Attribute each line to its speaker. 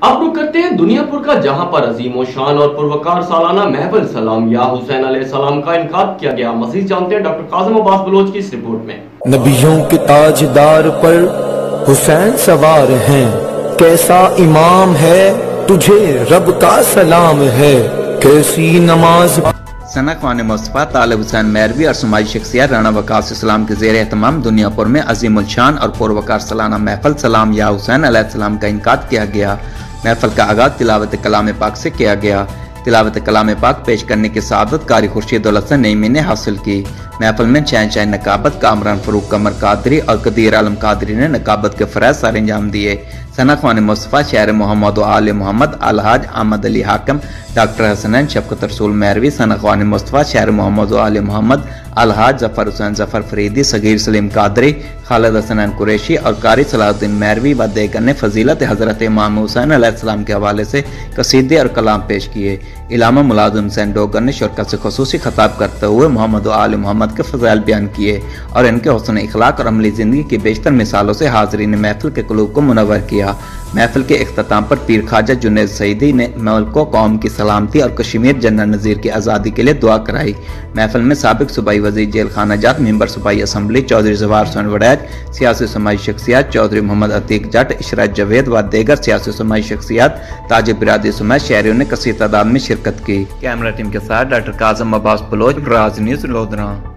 Speaker 1: आप रुक करते हैं दुनियापुर का, जहां पर अजीम शान और पुरवकार सालाना महफिल सलाम या हुसैन अलैहिस्सलाम का इनकाद किया गया। मज़ीद जानते हैं डॉक्टर कासिम अब्बास बलोच की इस रिपोर्ट में।
Speaker 2: नबियों के ताजदार पर हुसैन सवार हैं, कैसा इमाम है तुझे रब का सलाम है, कैसी नमाज।
Speaker 3: सना ख्वान मुस्तफा तालिब हुसैन मैरवी और समाजी शख्सियत राणा वकास इस्लाम के ज़ेर एहतमाम दुनियापुर में अजीमुल शान और पुरवकार सालाना महफिल सलाम या हुसैन अलैहिस्सलाम का इनकाद किया गया। महफिल का आगाज तिलावत कलाम पाक से किया गया। तिलावत कलाम पाक पेश करने की सआदत कारी खुर्शीद उल हसन नईमी ने हासिल की। महफिल में शहंशाह नकाबत कामरान फरूक कमर कादरी और कदीर आलम कादरी ने नकाबत के फराइज़ सर अंजाम दिए। सना ख्वान मुस्तफा शहर मोहम्मद व आल मोहम्मद अलहाज अहमद अली हाकिम डॉक्टर हसनैन शफकत रसूल मैरवी, सना ख्वान मुस्तफा शहर मोहम्मद व आल मोहम्मद अलहाज जफर हुसैन जफर फरीदी, सगीर सलीम कादरी, खालिद हसनैन कुरैशी और कारी सलाहुद्दीन मैरवी व देगर ने फजीलत हज़रत इमाम हुसैन अलैहिस्सलाम के हवाले से कसीदे और कलाम पेश किए। इलामा मुलाज़िम हुसैन डोगर ने शुरका से खुसूसी खिताब करते हुए मोहम्मद व आल मोहम्मद के फज़ाइल बयान किए और इनके हुस्न इखलाक और अमली ज़िंदगी की बेशतर मिसालों से हाज़रीन महफिल के क़ुलूब को मुनव्वर किया। महफिल के इख्तिताम पर पीर ख्वाजा जुनैद सईदी ने मुल्क को कौम की सलामती और कश्मीर जनरल नज़ीर की आज़ादी के लिए दुआ कराई। महफिल में साबिक सूबाई वज़ीर जेल खाना जात, मेंबर सूबाई असम्बली चौधरी ज़वार हुसैन वड़ैच, सियासी समाजी शख्सियत चौधरी मोहम्मद अतीक जट, इशरत जवेद व देगर सियासी समाजी शख्सियत ताजिब बिरादरी समेत शहरियों ने कसीर तादाद में शिरकत की। कैमरा टीम के साथ डॉक्टर कासिम अब्बास बलोच, राज न्यूज़, लोधरा।